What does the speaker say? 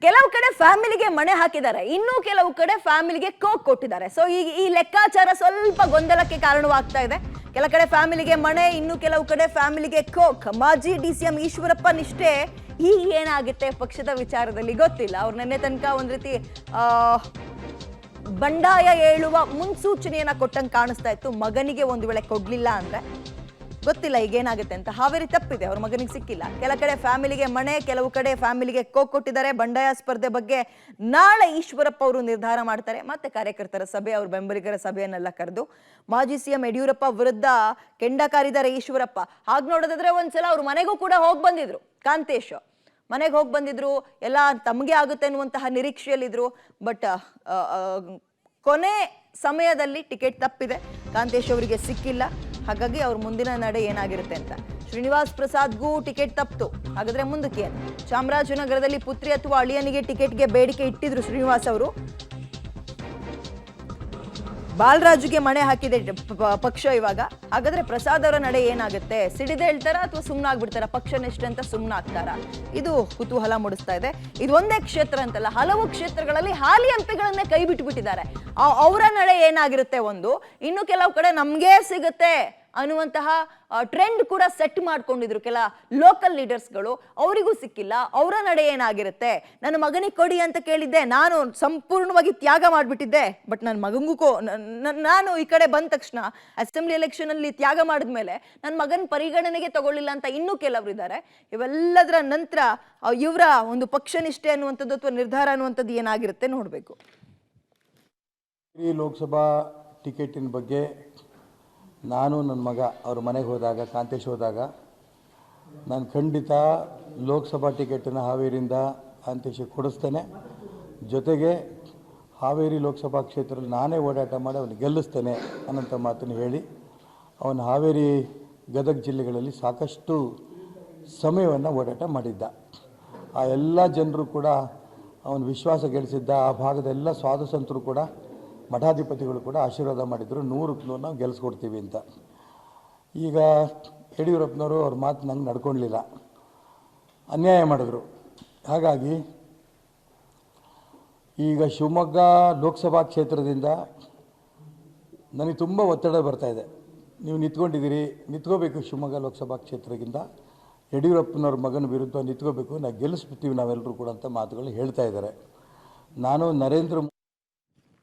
ಕೆಲವು ಕಡೆ ಫ್ಯಾಮಿಲಿಗೆ ಮಣೆ ಹಾಕಿದ್ದಾರೆ, ಇನ್ನೂ ಕೆಲವು ಕಡೆ ಫ್ಯಾಮಿಲಿಗೆ ಕೋಕ್ ಕೊಟ್ಟಿದ್ದಾರೆ. ಸೊ ಈ ಲೆಕ್ಕಾಚಾರ ಸ್ವಲ್ಪ ಗೊಂದಲಕ್ಕೆ ಕಾರಣವಾಗ್ತಾ ಇದೆ. ಕೆಲ ಕಡೆ ಫ್ಯಾಮಿಲಿಗೆ ಮಣೆ, ಇನ್ನು ಕೆಲವು ಕಡೆ ಫ್ಯಾಮಿಲಿಗೆ ಕೋಕ್. ಮಾಜಿ ಡಿಸಿಎಂ ಈಶ್ವರಪ್ಪ ನಿಷ್ಠೆ ಈಗ ಏನಾಗುತ್ತೆ ಪಕ್ಷದ ವಿಚಾರದಲ್ಲಿ ಗೊತ್ತಿಲ್ಲ. ಅವ್ರು ನಿನ್ನೆ ತನಕ ಒಂದ್ ರೀತಿ ಬಂಡಾಯ ಏಳುವ ಮುನ್ಸೂಚನೆಯನ್ನ ಕೊಟ್ಟಂಗೆ ಕಾಣಿಸ್ತಾ ಇತ್ತು. ಮಗನಿಗೆ ಒಂದು ವೇಳೆ ಕೊಡ್ಲಿಲ್ಲ ಅಂದ್ರೆ ಗೊತ್ತಿಲ್ಲ ಈಗೇನಾಗುತ್ತೆ ಅಂತ. ಹಾವೇರಿ ತಪ್ಪಿದೆ, ಅವ್ರ ಮಗನಿಗೆ ಸಿಕ್ಕಿಲ್ಲ. ಕೆಲ ಕಡೆ ಫ್ಯಾಮಿಲಿಗೆ ಮಣೆ, ಕೆಲವು ಕಡೆ ಫ್ಯಾಮಿಲಿಗೆ ಕೋಕ್ ಕೊಟ್ಟಿದ್ದಾರೆ. ಬಂಡಾಯ ಸ್ಪರ್ಧೆ ಬಗ್ಗೆ ನಾಳೆ ಈಶ್ವರಪ್ಪ ಅವರು ನಿರ್ಧಾರ ಮಾಡ್ತಾರೆ. ಮತ್ತೆ ಕಾರ್ಯಕರ್ತರ ಸಭೆ, ಅವ್ರ ಬೆಂಬಲಿಗರ ಸಭೆಯನ್ನೆಲ್ಲ ಕರೆದು ಮಾಜಿ ಸಿಎಂ ಯಡಿಯೂರಪ್ಪ ವಿರುದ್ಧ ಕೆಂಡ ಕಾರಿದ್ದಾರೆ ಈಶ್ವರಪ್ಪ. ಹಾಗೆ ನೋಡೋದಾದ್ರೆ ಒಂದ್ಸಲ ಅವ್ರ ಮನೆಗೂ ಕೂಡ ಹೋಗಿ ಬಂದಿದ್ರು. ಕಾಂತೇಶ್ ಮನೆಗೆ ಹೋಗಿ ಬಂದಿದ್ರು, ಎಲ್ಲ ತಮಗೆ ಆಗುತ್ತೆ ಅನ್ನುವಂತಹ ನಿರೀಕ್ಷೆಯಲ್ಲಿದ್ರು. ಬಟ್ ಕೊನೆ ಸಮಯದಲ್ಲಿ ಟಿಕೆಟ್ ತಪ್ಪಿದೆ, ಕಾಂತೇಶ್ ಅವರಿಗೆ ಸಿಕ್ಕಿಲ್ಲ. ಹಾಗಾಗಿ ಅವ್ರ ಮುಂದಿನ ನಡೆ ಏನಾಗಿರುತ್ತೆ ಅಂತ. ಶ್ರೀನಿವಾಸ್ ಪ್ರಸಾದ್ಗೂ ಟಿಕೆಟ್ ತಪ್ಪಿತು. ಹಾಗಾದ್ರೆ ಮುಂದಕ್ಕೆ ಚಾಮರಾಜನಗರದಲ್ಲಿ ಪುತ್ರಿ ಅಥವಾ ಅಳಿಯನಿಗೆ ಟಿಕೆಟ್ಗೆ ಬೇಡಿಕೆ ಇಟ್ಟಿದ್ರು ಶ್ರೀನಿವಾಸ್ ಅವರು. ಬಾಲರಾಜುಗೆ ಮಣೆ ಹಾಕಿದೆ ಪಕ್ಷ ಇವಾಗ. ಹಾಗಾದ್ರೆ ಪ್ರಸಾದ್ ಅವರ ನಡೆ ಏನಾಗುತ್ತೆ? ಸಿಡಿದೆ ಹೇಳ್ತಾರ ಅಥವಾ ಸುಮ್ಮನಾಗ್ಬಿಡ್ತಾರ? ಪಕ್ಷ ನಿಷ್ಠೆ ಅಂತ ಸುಮ್ಮನಾಗ್ತಾರ? ಇದು ಕುತೂಹಲ ಮೂಡಿಸ್ತಾ ಇದೆ. ಇದು ಒಂದೇ ಕ್ಷೇತ್ರ ಅಂತಲ್ಲ, ಹಲವು ಕ್ಷೇತ್ರಗಳಲ್ಲಿ ಹಾಲಿ ಎಂಪಿಗಳನ್ನೇ ಕೈ ಬಿಟ್ಟುಬಿಟ್ಟಿದ್ದಾರೆ. ಅವರ ನಡೆ ಏನಾಗಿರುತ್ತೆ ಒಂದು. ಇನ್ನು ಕೆಲವು ಕಡೆ ನಮ್ಗೆ ಸಿಗುತ್ತೆ ಅನ್ನುವಂತಹ ಟ್ರೆಂಡ್ ಕೂಡ ಸೆಟ್ ಮಾಡ್ಕೊಂಡಿದ್ರು ಕೆಲ ಲೋಕಲ್ ಲೀಡರ್ಸ್ಗಳು. ಅವರಿಗೂ ಸಿಕ್ಕಿಲ್ಲ. ಅವರ ನಡೆ ಏನಾಗಿರುತ್ತೆ? ನನ್ನ ಮಗನಿಗೆ ಕೊಡಿ ಅಂತ ಕೇಳಿದ್ದೆ, ನಾನು ಸಂಪೂರ್ಣವಾಗಿ ತ್ಯಾಗ ಮಾಡಿಬಿಟ್ಟಿದ್ದೆ. ಬಟ್ ನನ್ನ ಮಗನಿಗೂ ನಾನು ಈ ಕಡೆ ಬಂದ ತಕ್ಷಣ ಅಸೆಂಬ್ಲಿ ಎಲೆಕ್ಷನ್ ಅಲ್ಲಿ ತ್ಯಾಗ ಮಾಡಿದ್ಮೇಲೆ ನನ್ನ ಮಗನ ಪರಿಗಣನೆಗೆ ತಗೊಳ್ಳಿಲ್ಲ ಅಂತ ಇನ್ನೂ ಕೆಲವರು ಇದ್ದಾರೆ. ಇವೆಲ್ಲದರ ನಂತರ ಇವರ ಒಂದು ಪಕ್ಷ ನಿಷ್ಠೆ ಅನ್ನುವಂಥದ್ದು ಅಥವಾ ನಿರ್ಧಾರ ಅನ್ನುವಂಥದ್ದು ಏನಾಗಿರುತ್ತೆ ನೋಡಬೇಕು. ಈ ಲೋಕಸಭಾ ಟಿಕೆಟಿನ ಬಗ್ಗೆ ನಾನು ನನ್ನ ಮಗ ಅವ್ರ ಮನೆಗೆ ಹೋದಾಗ, ಕಾಂತೇಶ್ ಹೋದಾಗ, ನಾನು ಖಂಡಿತ ಲೋಕಸಭಾ ಟಿಕೆಟನ್ನು ಹಾವೇರಿಯಿಂದ ಕಾಂತೇಶಿಗೆ ಕೊಡಿಸ್ತೇನೆ. ಜೊತೆಗೆ ಹಾವೇರಿ ಲೋಕಸಭಾ ಕ್ಷೇತ್ರದಲ್ಲಿ ನಾನೇ ಓಡಾಟ ಮಾಡಿ ಅವನು ಗೆಲ್ಲಿಸ್ತೇನೆ ಅನ್ನೋಂಥ ಮಾತನ್ನು ಹೇಳಿ ಅವನು ಹಾವೇರಿ ಗದಗ ಜಿಲ್ಲೆಗಳಲ್ಲಿ ಸಾಕಷ್ಟು ಸಮಯವನ್ನು ಓಡಾಟ ಮಾಡಿದ್ದ. ಆ ಎಲ್ಲ ಜನರು ಕೂಡ ಅವನು ವಿಶ್ವಾಸ ಗೆಲ್ಲಿಸಿದ್ದ. ಆ ಭಾಗದ ಎಲ್ಲ ಸಾಧು ಸಂತರು ಕೂಡ, ಮಠಾಧಿಪತಿಗಳು ಕೂಡ ಆಶೀರ್ವಾದ ಮಾಡಿದರು, 100 ನಾವು ಗೆಲ್ಲಿಸ್ಕೊಡ್ತೀವಿ ಅಂತ. ಈಗ ಯಡಿಯೂರಪ್ಪನವರು ಅವ್ರ ಮಾತು ನಂಗೆ ನಡ್ಕೊಳ್ಲಿಲ್ಲ, ಅನ್ಯಾಯ ಮಾಡಿದ್ರು. ಹಾಗಾಗಿ ಈಗ ಶಿವಮೊಗ್ಗ ಲೋಕಸಭಾ ಕ್ಷೇತ್ರದಿಂದ ನನಗೆ ತುಂಬ ಒತ್ತಡ ಬರ್ತಾಯಿದೆ. ನೀವು ನಿಂತ್ಕೊಂಡಿದ್ದೀರಿ, ನಿಂತ್ಕೋಬೇಕು. ಶಿವಮೊಗ್ಗ ಲೋಕಸಭಾ ಕ್ಷೇತ್ರದಿಂದ ಯಡಿಯೂರಪ್ಪನವ್ರ ಮಗನ ವಿರುದ್ಧ ನಿಂತ್ಕೋಬೇಕು, ನಾವು ಗೆಲ್ಲಿಸ್ಬಿಡ್ತೀವಿ ನಾವೆಲ್ಲರೂ ಕೂಡ ಅಂತ ಮಾತುಗಳು ಹೇಳ್ತಾ ಇದ್ದಾರೆ. ನಾನು ನರೇಂದ್ರ